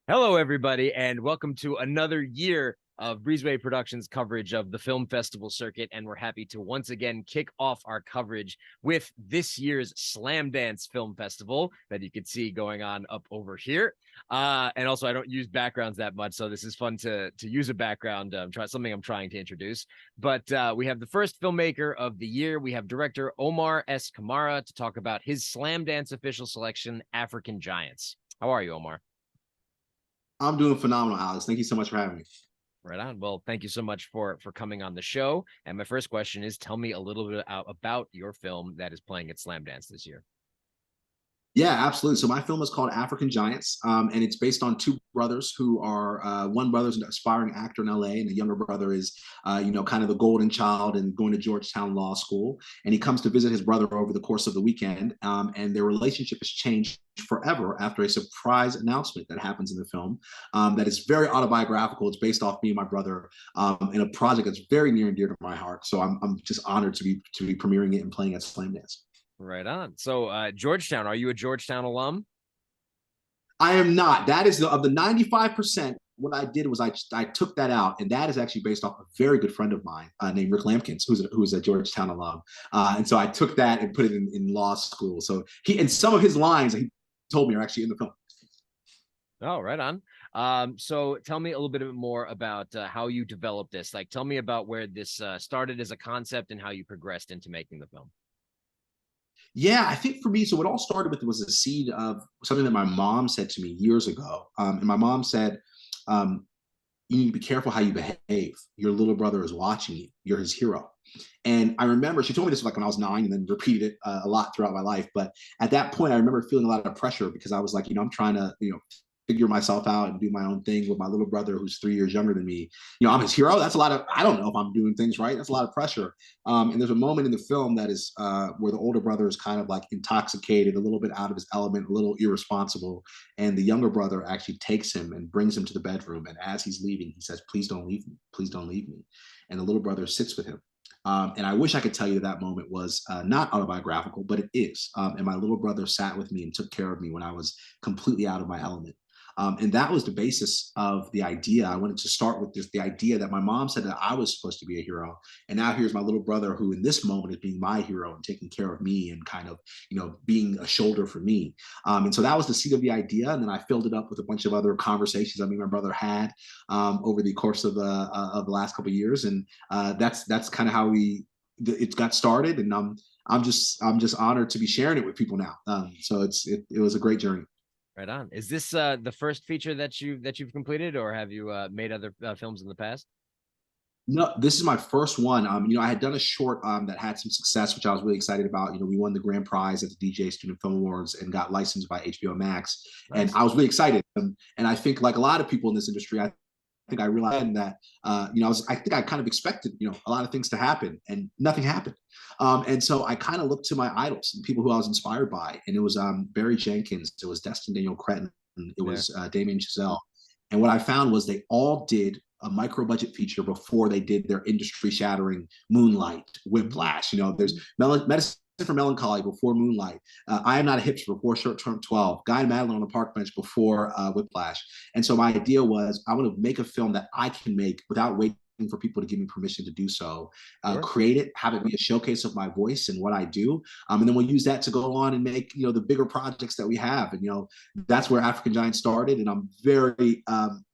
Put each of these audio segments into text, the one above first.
Hello, everybody, and welcome to another year of Breezeway Productions coverage of the film festival circuit. And we're happy to once again kick off our coverage with this year's Slamdance Film Festival that you can see going on up over here. And also, I don't use backgrounds that much, so this is fun to use a background. Something I'm trying to introduce. But we have the first filmmaker of the year. We have director Omar S. Kamara to talk about his Slamdance official selection, African Giants. How are you, Omar? I'm doing phenomenal, Alex. Thank you so much for having me. Right on. Well, thank you so much for coming on the show. And my first question is, tell me a little bit about your film that is playing at Slamdance this year. Yeah, absolutely. So my film is called African Giants, and it's based on two brothers who are one brother's an aspiring actor in LA, and the younger brother is, kind of the golden child and going to Georgetown Law School. And he comes to visit his brother over the course of the weekend, and their relationship has changed forever after a surprise announcement that happens in the film that is very autobiographical. It's based off me and my brother in a project that's very near and dear to my heart. So I'm just honored to be premiering it and playing at Slamdance. Right on. So, Georgetown, are you a Georgetown alum? I am not. That is of the 95%. What I did was I took that out, and that is actually based off a very good friend of mine named Rick Lampkins, who's a Georgetown alum. And so I took that and put it in law school. So he and some of his lines that he told me are actually in the film. Oh, right on. So tell me a little bit more about how you developed this. Like, tell me about where this started as a concept and how you progressed into making the film. Yeah, I think for me, so what all started with was a seed of something that my mom said to me years ago. And my mom said, you need to be careful how you behave. Your little brother is watching you. You're his hero. And I remember she told me this like when I was 9 and then repeated it a lot throughout my life. But at that point, I remember feeling a lot of pressure because I was like, I'm trying to, figure myself out and do my own thing with my little brother who's 3 years younger than me. I'm his hero. That's a lot of, I don't know if I'm doing things right. That's a lot of pressure. And there's a moment in the film that is where the older brother is kind of like intoxicated, a little bit out of his element, a little irresponsible. And the younger brother actually takes him and brings him to the bedroom. And as he's leaving, he says, please don't leave me. Please don't leave me. And the little brother sits with him. And I wish I could tell you that moment was not autobiographical, but it is. And my little brother sat with me and took care of me when I was completely out of my element. And that was the basis of the idea. I wanted to start with the idea that my mom said that I was supposed to be a hero. And now here's my little brother who in this moment is being my hero and taking care of me and kind of, being a shoulder for me. And so that was the seed of the idea. And then I filled it up with a bunch of other conversations I mean, my brother had over the course of the last couple of years. And that's kind of how it got started. And I'm just honored to be sharing it with people now. So it was a great journey. Right on. Is this the first feature that you've completed, or have you made other films in the past? No, this is my first one. I had done a short that had some success, which I was really excited about. We won the grand prize at the DJ Student Film Awards and got licensed by HBO Max, and Nice. I was really excited. And I think, like a lot of people in this industry, I think I realized that, I think I kind of expected, a lot of things to happen, and nothing happened. And so I kind of looked to my idols and people who I was inspired by, and it was Barry Jenkins, it was Destin Daniel Cretton, it Yeah. was Damien Chazelle, and what I found was they all did a micro budget feature before they did their industry shattering Moonlight, Whiplash. There's Medicine for Melancholy before Moonlight. I Am Not a Hipster before Short Term 12. Guy and Madeline on the Park Bench before Whiplash. And so my idea was I want to make a film that I can make without waiting for people to give me permission to do so, Sure. create it, have it be a showcase of my voice and what I do. And then we'll use that to go on and make, the bigger projects that we have. And, that's where African Giant started. And I'm very, I'm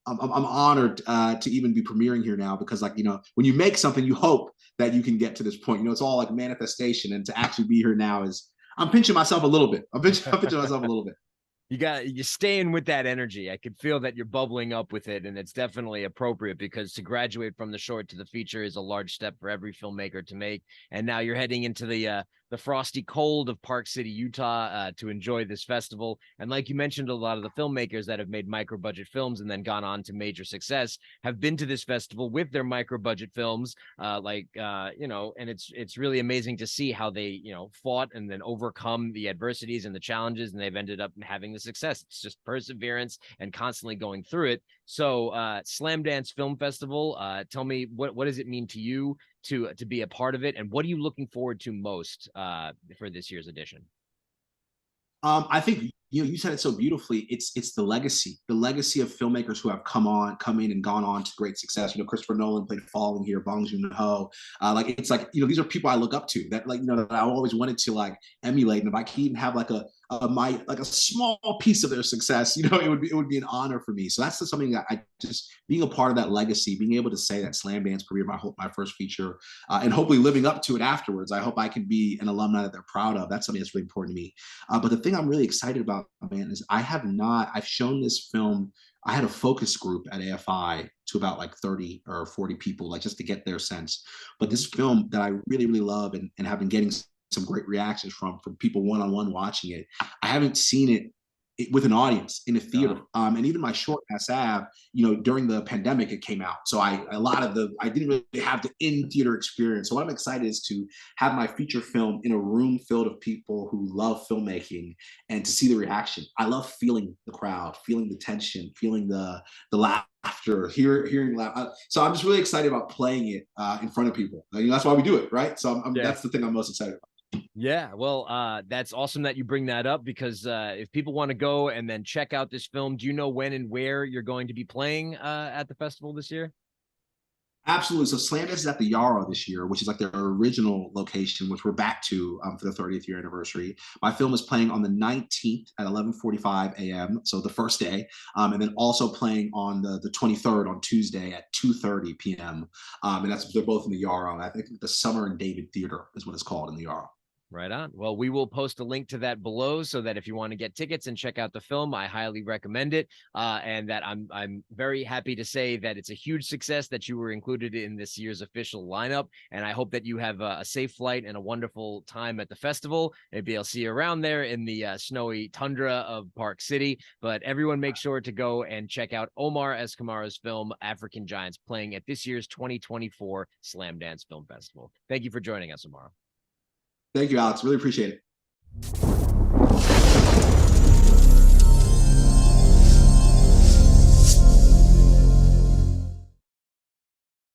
honored to even be premiering here now because, like, when you make something, you hope that you can get to this point. It's all like manifestation, and to actually be here now is I'm pinching myself a little bit. I'm pinching myself a little bit. You're staying with that energy. I could feel that you're bubbling up with it, and it's definitely appropriate because to graduate from the short to the feature is a large step for every filmmaker to make. And now you're heading into the frosty cold of Park City, Utah, to enjoy this festival. And like you mentioned, a lot of the filmmakers that have made micro budget films and then gone on to major success have been to this festival with their micro budget films. And it's really amazing to see how they fought and then overcome the adversities and the challenges, and they've ended up having the success. It's just perseverance and constantly going through it. So Slamdance Film Festival, tell me what does it mean to you to be a part of it, and what are you looking forward to most for this year's edition? I think you said it so beautifully. It's the legacy of filmmakers who have come in and gone on to great success. Christopher Nolan played Falling here, Bong Joon-ho. Like it's like, these are people I look up to, that like, that I always wanted to like emulate. And if I can even have like a small piece of their success, it would be an honor for me. So that's just something that I just, being a part of that legacy, being able to say that Slamdance premiered my first feature, and hopefully living up to it afterwards. I hope I can be an alumni that they're proud of. That's something that's really important to me. But the thing I'm really excited about, man, is I've shown this film. I had a focus group at AFI to about like 30 or 40 people, like just to get their sense. But this film that I really, really love, and have been getting some great reactions from people one-on-one watching it. I haven't seen it with an audience in a theater. And even my short SF, during the pandemic, it came out. So I didn't really have the in-theater experience. So what I'm excited is to have my feature film in a room filled of people who love filmmaking, and to see the reaction. I love feeling the crowd, feeling the tension, feeling the laughter, hearing laugh. So I'm just really excited about playing it in front of people. That's why we do it, right? So that's the thing I'm most excited about. Yeah, well, that's awesome that you bring that up, because if people want to go and then check out this film, do you know when and where you're going to be playing at the festival this year? Absolutely. So Slamdance is at the Yarrow this year, which is like their original location, which we're back to for the 30th year anniversary. My film is playing on the 19th at 11:45 a.m., so the first day, and then also playing on the 23rd on Tuesday at 2:30 p.m. And they're both in the Yarrow. I think the Summer and David Theater is what it's called in the Yarrow. Right on. Well, we will post a link to that below, so that if you want to get tickets and check out the film, I highly recommend it. And that I'm very happy to say that it's a huge success that you were included in this year's official lineup. And I hope that you have a safe flight and a wonderful time at the festival. Maybe I'll see you around there in the snowy tundra of Park City. But everyone, make sure to go and check out Omar S. Kamara's film African Giants, playing at this year's 2024 Slamdance Film Festival. Thank you for joining us, Omar. Thank you, Alex. Really appreciate it.